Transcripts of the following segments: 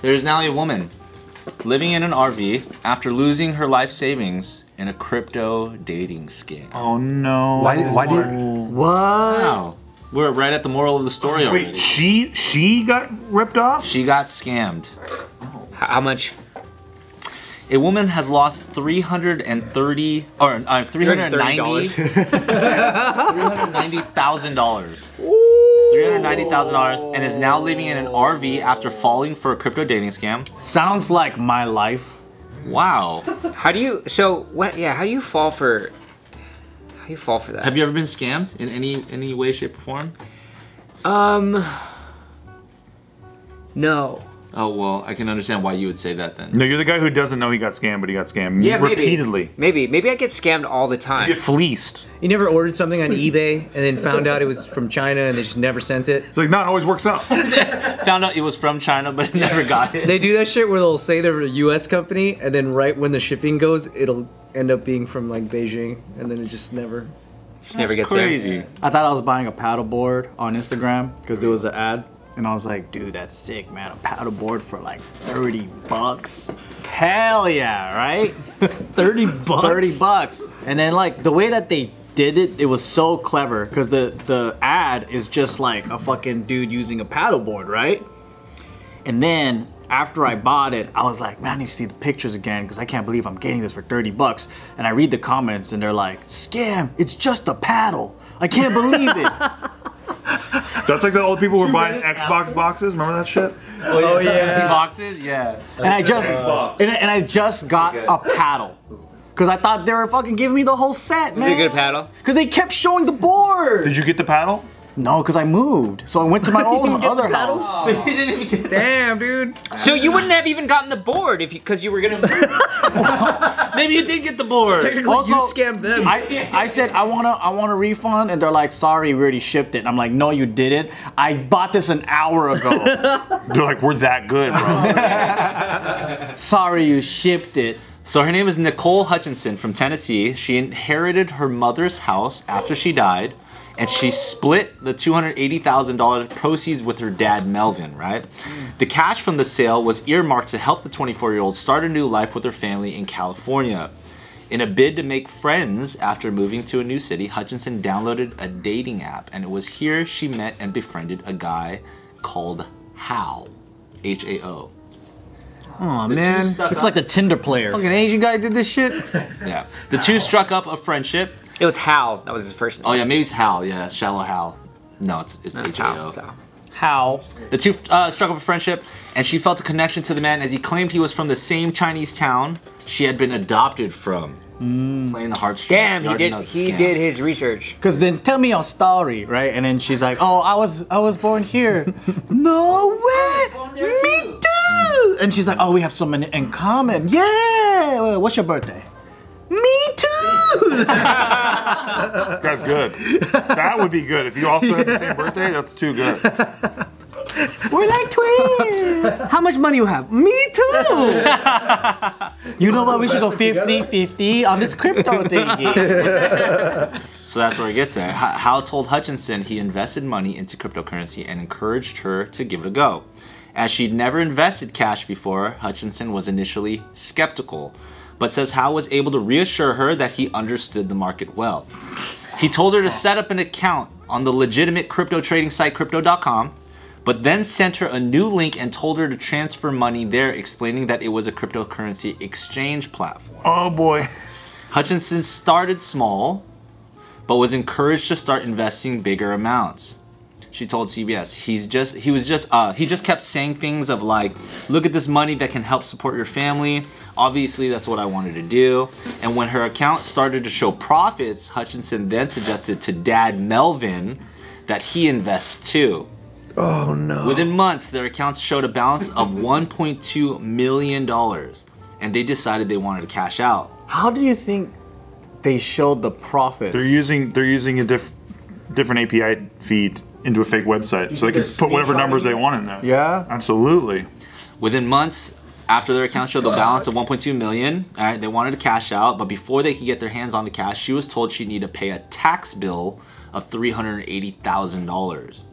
There is now a woman living in an RV after losing her life savings in a crypto dating scam. Oh no. Why do you... What? Wow. We're right at the moral of the story already. Wait, she got ripped off? She got scammed. How much? A woman has lost $390,000 $390,000 and is now living in an RV after falling for a crypto dating scam. Sounds like my life. Wow. How do you? So what? Yeah. How do you fall for? How do you fall for that? Have you ever been scammed in any way, shape, or form? No. Oh well, I can understand why you would say that then. No, you're the guy who doesn't know he got scammed, but he got scammed repeatedly. Maybe I get scammed all the time. You get fleeced. You never ordered something on eBay and then found out it was from China and they just never sent it? It's like, no, it always works out. Found out it was from China, but never got it. They do that shit where they'll say they're a US company and then right when the shipping goes, it'll end up being from like Beijing and then it just never... Never gets crazy. there. I thought I was buying a paddleboard on Instagram because there was an ad. And I was like, dude, that's sick, man. A paddleboard for like 30 bucks. Hell yeah, right? 30 bucks? 30 bucks. And then like the way that they did it, it was so clever because the ad is just like a fucking dude using a paddleboard, right? And then after I bought it, I was like, man, I need to see the pictures again because I can't believe I'm getting this for 30 bucks. And I read the comments and they're like, scam, it's just a paddle. I can't believe it. That's like the old people who were buying Xbox boxes. Remember that shit? Oh yeah. Boxes, yeah. And I just got a paddle. Cause I thought they were fucking giving me the whole set, man. Is it a good paddle? Cause they kept showing the board. Did you get the paddle? No, cause I moved. So I went to my old other house. So you didn't even get Damn, dude. So you wouldn't have even gotten the board if because you were gonna. Maybe you did get the board. Technically, Also, you scammed them. I said I want a refund, and they're like, sorry, we already shipped it. And I'm like, no, you didn't. I bought this an hour ago. They're like, we're that good, bro. Sorry, you shipped it. So her name is Nicole Hutchinson from Tennessee. She inherited her mother's house after she died, and she split the $280,000 proceeds with her dad, Melvin, right? The cash from the sale was earmarked to help the 24-year-old start a new life with her family in California. In a bid to make friends after moving to a new city, Hutchinson downloaded a dating app, and it was here she met and befriended a guy called Hal, H-A-O. Oh man. It's like the Tinder player. Fucking Asian guy did this shit? Yeah. The two struck up a friendship. It was Hal. That was his first name. Oh yeah, maybe it's Hal, yeah, Shallow Hal. No, it's No, it's H-A-O. Hal. It's Hal. How? The two struck up a friendship, and she felt a connection to the man as he claimed he was from the same Chinese town she had been adopted from. Playing the heartstrings. Damn, You he already did. know it's a He scam. did his research. Cause then tell me your story, right? And then she's like, oh, I was born here. No way. Me too. And she's like, oh, we have so many in common. Yeah. What's your birthday? Me too. That's good. That would be good. If you also had the same birthday, that's too good. We're like twins. How much money you have? Me too. You know what? We should go 50-50 on this crypto thingy. So that's where it gets there. Hal told Hutchinson he invested money into cryptocurrency and encouraged her to give it a go. As she'd never invested cash before, Hutchinson was initially skeptical, but says Hal was able to reassure her that he understood the market well. He told her to set up an account on the legitimate crypto trading site Crypto.com, but then sent her a new link and told her to transfer money there, explaining that it was a cryptocurrency exchange platform. Oh boy. Hutchinson started small, but was encouraged to start investing bigger amounts. She told CBS, he just kept saying things of like, look at this money that can help support your family. Obviously, that's what I wanted to do. And when her account started to show profits, Hutchinson then suggested to Dad Melvin that he invest too. Oh no. Within months, their accounts showed a balance of $1.2 million, and they decided they wanted to cash out. How do you think they showed the profit? They're using a different API feed into a fake website, so they can put whatever numbers they want in there. Yeah. Absolutely. Within months, after their account showed the balance of 1.2 million, all right, they wanted to cash out, but before they could get their hands on the cash, she was told she'd need to pay a tax bill of $380,000.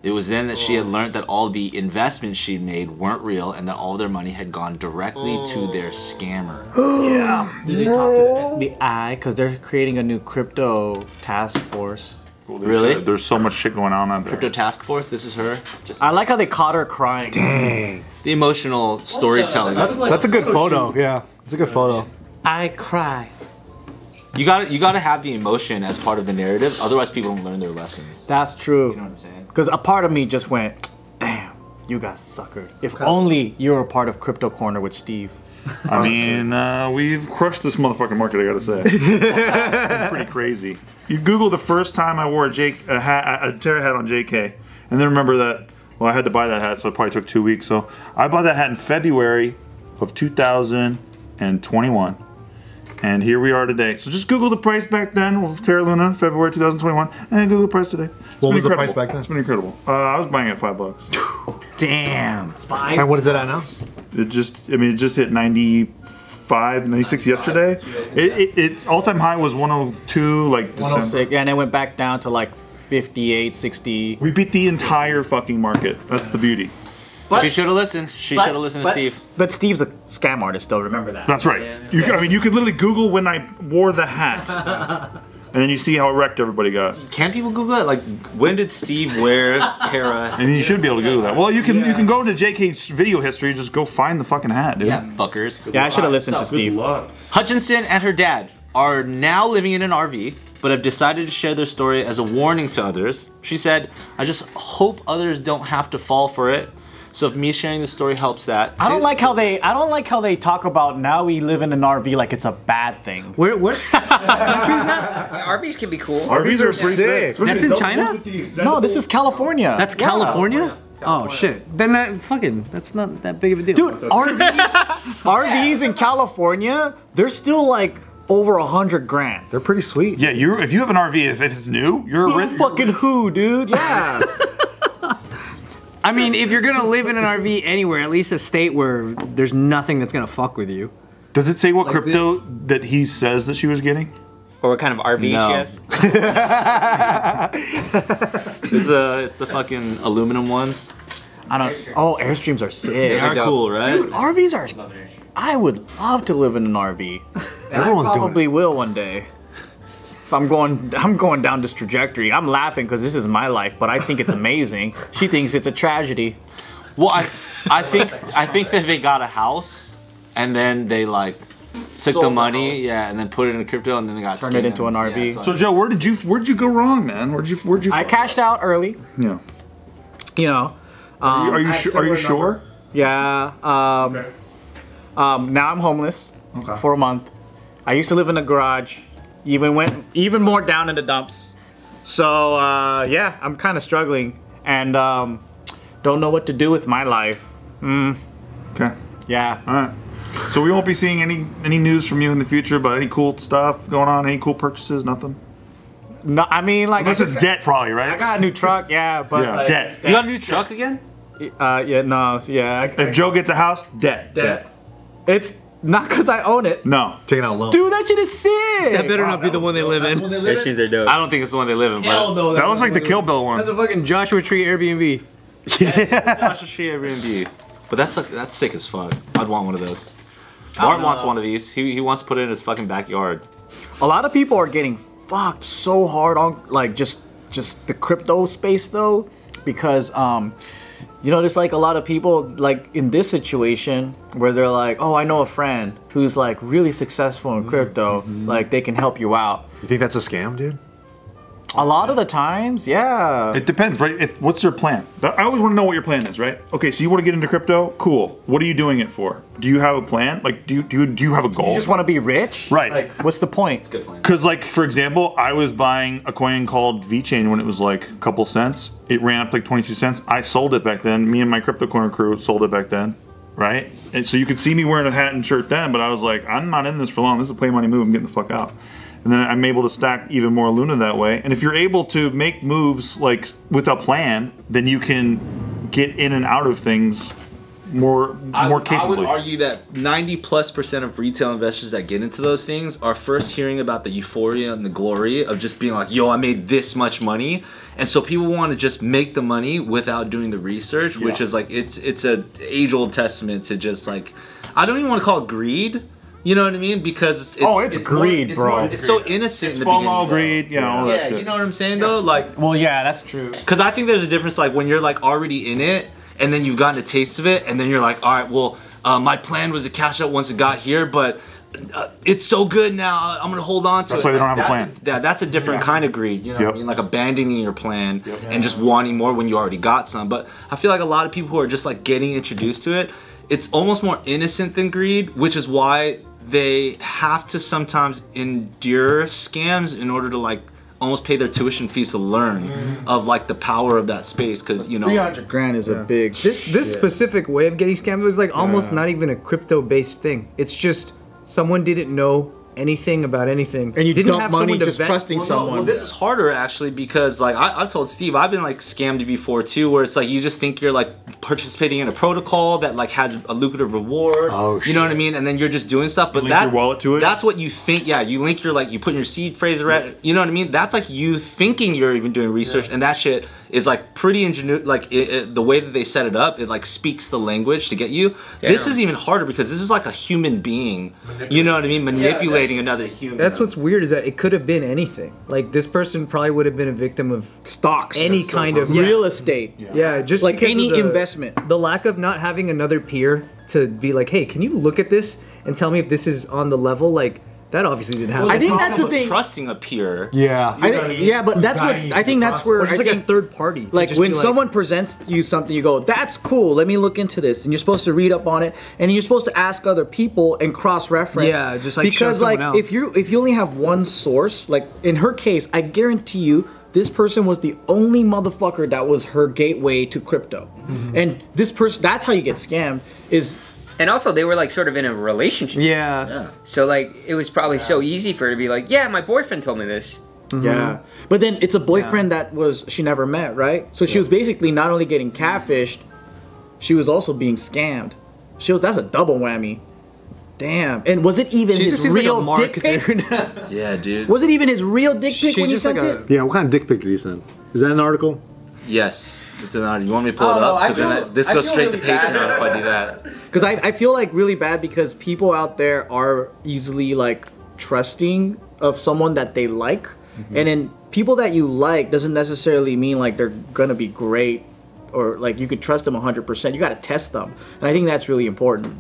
It was then that she had learned that all the investments she'd made weren't real and that all their money had gone directly to their scammer. Yeah. Did they talk to the FBI? Because they're creating a new crypto task force. Really? There's so much shit going on out there. Crypto Task Force, this is her. Just I like how they caught her crying. Dang. the emotional storytelling. That's a good photo. Yeah, it's a good photo. I cry. You gotta have the emotion as part of the narrative, otherwise people don't learn their lessons. That's true. You know what I'm saying? Because a part of me just went, damn, you got suckered. If only you were a part of Crypto Corner with Steve. I mean, we've crushed this motherfucking market, I gotta say. It's pretty crazy. You Google the first time I wore a Terra hat on JK, and then remember that, well, I had to buy that hat, so it probably took 2 weeks. So I bought that hat in February of 2021. And here we are today. So just Google the price back then of Terra Luna, February 2021, and Google the price today. What was the price back then? It's been incredible. I was buying it at $5. Damn. And what is it at now? It just hit 95, 96 yesterday. It all-time high was 102, like December. 106, and it went back down to like 58, 60. We beat the entire fucking market. That's the beauty. She should have listened. She should have listened to Steve. But Steve's a scam artist, though. Remember that. That's right. I mean, you could literally Google when I wore the hat, and then you see how wrecked everybody got. Can people Google it? Like, when did Steve wear Terra? And you should be able to Google that. Well, you can go into JK's video history. Just go find the fucking hat, dude. Yeah, fuckers. Yeah, I should have listened to Steve. Hutchinson and her dad are now living in an RV, but have decided to share their story as a warning to others. She said, "I just hope others don't have to fall for it. So if me sharing the story helps that." I don't like how they talk about now we live in an RV like it's a bad thing. What country is that? RVs can be cool. RVs are pretty sick. That's in China? No, this is California. That's Yeah. California? Oh shit. Then that's not that big of a deal. Dude, RVs in California, they're still like over 100 grand. They're pretty sweet. Yeah, if you have an RV, if it's new, you're rich. Fucking who, dude? Yeah. I mean, if you're gonna live in an RV anywhere, at least a state where there's nothing that's gonna fuck with you. Does it say what crypto that he says that she was getting? Or what kind of RV No. she has? It's the fucking aluminum ones. I don't. Oh, Airstreams are sick. They are cool, right? RVs are. I would love to live in an RV. Everyone's I doing probably will one day. If I'm going down this trajectory. I'm laughing because this is my life, but I think it's amazing. She thinks it's a tragedy. Well, I think that they got a house and then they like took the money, yeah, and then put it in crypto and then they got Turned it scammed. into an RV. Yeah, So Joe, where'd you go wrong, man? Where'd you? I cashed out early. Yeah. You know. Are you sure? Yeah. Now I'm homeless for a month. I used to live in a garage. Went even more down in the dumps. So yeah, I'm kind of struggling and don't know what to do with my life. Okay. Yeah. All right. So we won't be seeing any news from you in the future about any cool stuff going on, any cool purchases, nothing. No, I mean like Unless it's debt, probably, right? I got a new truck, yeah, but Yeah, debt. You got a new truck again? yeah, no, yeah. If Joe gets a house, debt. It's not because I own it. No. taking out a loan. Dude, that shit is sick. That better not be the one they live in. Their shoes are dope. I don't think it's the one they live in, but no. That looks like the Kill Bill one. That's a fucking Joshua Tree Airbnb. that's a shit Airbnb. But that's sick as fuck. I'd want one of those. Bart wants one of these. He wants to put it in his fucking backyard. A lot of people are getting fucked so hard on like just the crypto space though, because you know, there's like a lot of people like in this situation where they're like, oh, I know a friend who's like really successful in crypto, like they can help you out. You think that's a scam, dude? A lot of the times, yeah. It depends, right? What's your plan? I always want to know what your plan is, right? Okay, so you want to get into crypto? Cool. What are you doing it for? Do you have a plan? Like, do you have a goal? You just want to be rich? Right. Like, what's the point? Good plan. Because, like, for example, I was buying a coin called VeChain when it was like a couple cents. It ran up like 22 cents. I sold it back then. Me and my Crypto Corner crew sold it back then, right? And so you could see me wearing a hat and shirt then, but I was like, I'm not in this for long. This is a play money move. I'm getting the fuck out. And then I'm able to stack even more Luna that way. And if you're able to make moves like with a plan, then you can get in and out of things more I would capably. argue that 90+% of retail investors that get into those things are first hearing about the euphoria and the glory of just being like, yo, I made this much money. And so people want to just make the money without doing the research, which is like, it's a age-old testament to just like, I don't even want to call it greed. You know what I mean? Because it's greed, bro. It's so innocent in the FOMO, beginning. greed, you know, all that shit. You know what I'm saying though? Like, Well, yeah, that's true. because I think there's a difference like when you're like already in it and then you've gotten a taste of it and then you're like, all right, well, my plan was to cash out once it got here, but it's so good now, I'm gonna hold on to it. That's why they don't have a plan. That's a different kind of greed, you know what I mean? Like abandoning your plan and just wanting more when you already got some. But I feel like a lot of people who are just like getting introduced to it, it's almost more innocent than greed, which is why they have to sometimes endure scams in order to like almost pay their tuition fees to learn of like the power of that space, because you know 300 grand is a big This specific way of getting scammed was like almost not even a crypto-based thing. It's just someone didn't know anything about anything, and you didn't dump have money someone to just vet. trusting someone. Well, this is harder actually because like I told Steve, I've been like scammed before too, where it's like you just think you're like participating in a protocol that like has a lucrative reward. Oh, you know what I mean? And then you're just doing stuff, but link your wallet to it? That's what you think. Yeah, you link your like you put your seed phrase right. You know what I mean? That's like you thinking you're even doing research, and that shit is like pretty ingenu. Like the way that they set it up, it like speaks the language to get you. This is even harder because this is like a human being. You know what I mean? Manipulating another human. That's what's weird is that it could have been anything. Like this person probably would have been a victim of stocks, any kind of real estate. Yeah, just like because any of investment. The lack of not having another peer to be like, hey, can you look at this and tell me if this is on the level? Like that obviously didn't happen. I think that's the thing. Trusting a peer. Yeah. Yeah, but that's what I think. That's where Or just I like think a third party. to like just when be someone presents you something, you go, "That's cool. Let me look into this," and you're supposed to read up on it, and you're supposed to ask other people and cross-reference. Yeah, just, like, show because like someone if else. you only have one source, like in her case, I guarantee you, this person was the only motherfucker that was her gateway to crypto, and this person—that's how you get scammed. Is And also, they were like sort of in a relationship. Yeah. So like, it was probably so easy for her to be like, yeah, my boyfriend told me this. yeah, but then it's a boyfriend that she never met, right? So she was basically not only getting catfished, she was also being scammed. That's a double whammy. Damn. And was it even his real dick pic? Yeah, dude. Was it even his real dick pic when he just sent like it? Yeah, what kind of dick pic did he send? Is that an article? Yes. It's an audio. You want me to pull it Oh, no, up? I Because feel- this I goes feel straight to really bad. Patreon if I do that. Because I feel like really bad because people out there are easily like trusting of someone that they like. And then people that you like doesn't necessarily mean like they're gonna be great or like you could trust them 100%. You gotta test them. And I think that's really important.